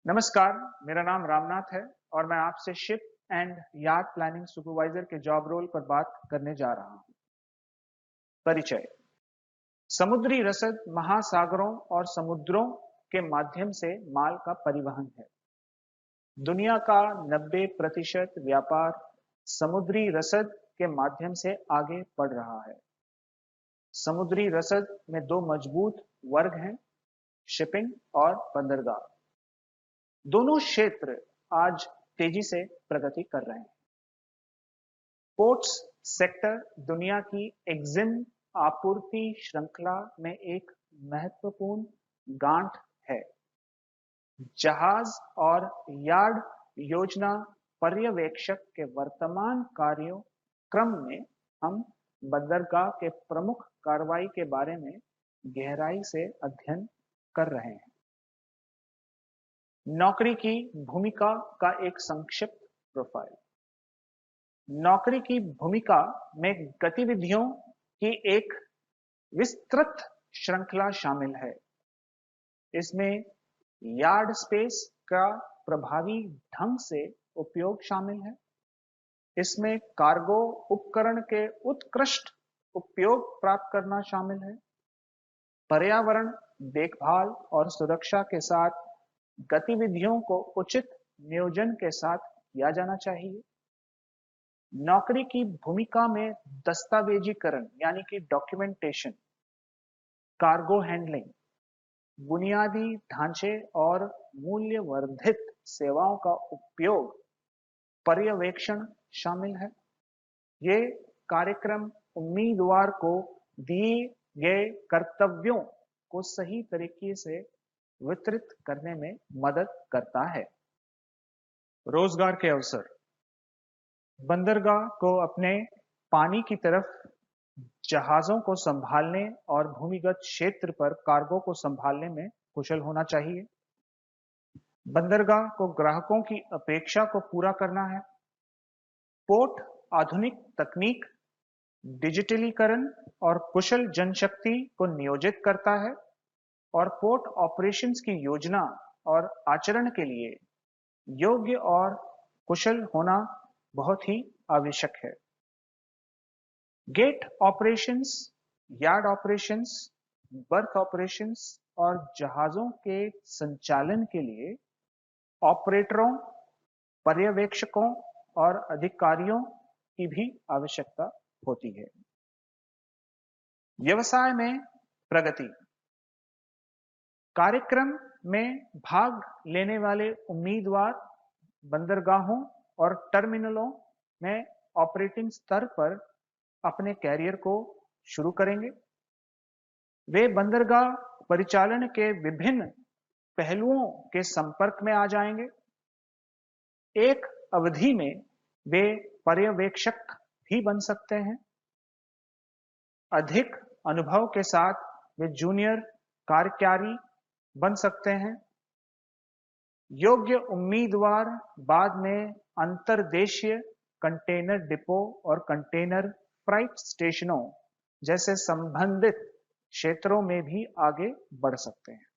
नमस्कार, मेरा नाम रामनाथ है और मैं आपसे ship and yard planning supervisor के जॉब रोल पर बात करने जा रहा हूं। परिचय। समुद्री रसद महासागरों और समुद्रों के माध्यम से माल का परिवहन है। दुनिया का 90% व्यापार समुद्री रसद के माध्यम से आगे बढ़ रहा है। समुद्री रसद में दो मजबूत वर्ग हैं, शिपिंग और बंदरगाह। दोनों क्षेत्र आज तेजी से प्रगति कर रहे हैं। पोर्ट्स सेक्टर दुनिया की एक्सिम आपूर्ति श्रृंखला में एक महत्वपूर्ण गांठ है। जहाज और यार्ड योजना पर्यवेक्षक के वर्तमान कार्यक्रम में हम बंदरगाह के प्रमुख कार्रवाई के बारे में गहराई से अध्ययन कर रहे हैं। नौकरी की भूमिका का एक संक्षिप्त प्रोफाइल। नौकरी की भूमिका में गतिविधियों की एक विस्तृत श्रृंखला शामिल है। इसमें यार्ड स्पेस का प्रभावी ढंग से उपयोग शामिल है। इसमें कार्गो उपकरण के उत्कृष्ट उपयोग प्राप्त करना शामिल है। पर्यावरण देखभाल और सुरक्षा के साथ गतिविधियों को उचित नियोजन के साथ किया जाना चाहिए। नौकरी की भूमिका में दस्तावेजीकरण यानी कि डॉक्यूमेंटेशन, कार्गो हैंडलिंग, बुनियादी ढांचे और मूल्य वर्धित सेवाओं का उपयोग, पर्यवेक्षण शामिल है। ये कार्यक्रम उम्मीदवार को दिए गए कर्तव्यों को सही तरीके से वितरित करने में मदद करता है। रोजगार के अवसर। बंदरगाह को अपने पानी की तरफ जहाजों को संभालने और भूमिगत क्षेत्र पर कार्गो को संभालने में कुशल होना चाहिए। बंदरगाह को ग्राहकों की अपेक्षा को पूरा करना है। पोर्ट आधुनिक तकनीक, डिजिटलीकरण और कुशल जनशक्ति को नियोजित करता है और पोर्ट ऑपरेशंस की योजना और आचरण के लिए योग्य और कुशल होना बहुत ही आवश्यक है। Gate operations, yard operations, berth operations और जहाजों के संचालन के लिए ऑपरेटरों, पर्यवेक्षकों और अधिकारियों की भी आवश्यकता होती है। व्यवसाय में प्रगति। कार्यक्रम में भाग लेने वाले उम्मीदवार बंदरगाहों और टर्मिनलों में ऑपरेटिंग स्तर पर अपने कैरियर को शुरू करेंगे। वे बंदरगाह परिचालन के विभिन्न पहलुओं के संपर्क में आ जाएंगे। एक अवधि में वे पर्यवेक्षक भी बन सकते हैं। अधिक अनुभव के साथ वे जूनियर कार्यकारी बन सकते हैं। योग्य उम्मीदवार बाद में अंतर्देशीय कंटेनर डिपो और कंटेनर फ्राइट स्टेशनों जैसे संबंधित क्षेत्रों में भी आगे बढ़ सकते हैं।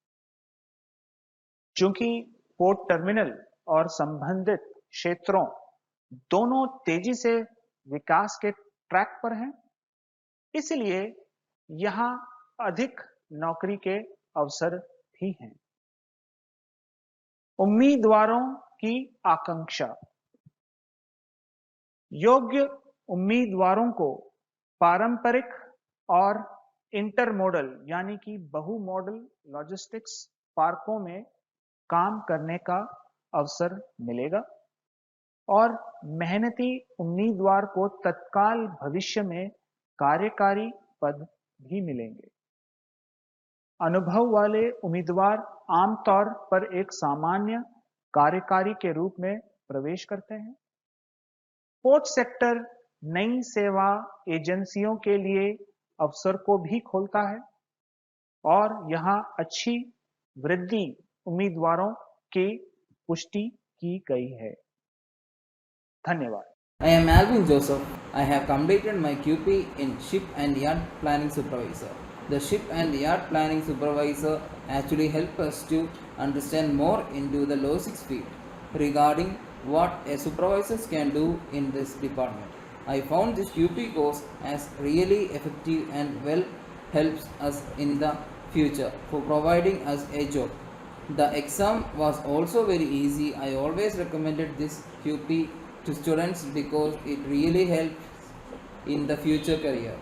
चूंकि पोर्ट टर्मिनल और संबंधित क्षेत्रों दोनों तेजी से विकास के ट्रैक पर हैं, इसलिए यहां अधिक नौकरी के अवसर भी हैं। उम्मीदवारों की आकांक्षा। योग्य उम्मीदवारों को पारंपरिक और इंटरमोडल यानी कि बहुमॉडल लॉजिस्टिक्स पार्कों में काम करने का अवसर मिलेगा और मेहनती उम्मीदवार को तत्काल भविष्य में कार्यकारी पद भी मिलेंगे। अनुभव वाले उम्मीदवार आमतौर पर एक सामान्य कार्यकारी के रूप में प्रवेश करते हैं। पोर्ट सेक्टर नई सेवा एजेंसियों के लिए अवसर को भी खोलता है और यहां अच्छी वृद्धि उम्मीदवारों की पुष्टि की गई है। धन्यवाद। I am Alvin Joseph. I have completed my QP in Ship and Yard Planning Supervisor. The ship and yard planning supervisor actually helped us to understand more into the logistics field regarding what a supervisor can do in this department. I found this QP course as really effective and well helps us in the future for providing us a job. The exam was also very easy. I always recommended this QP to students because it really helps in the future career.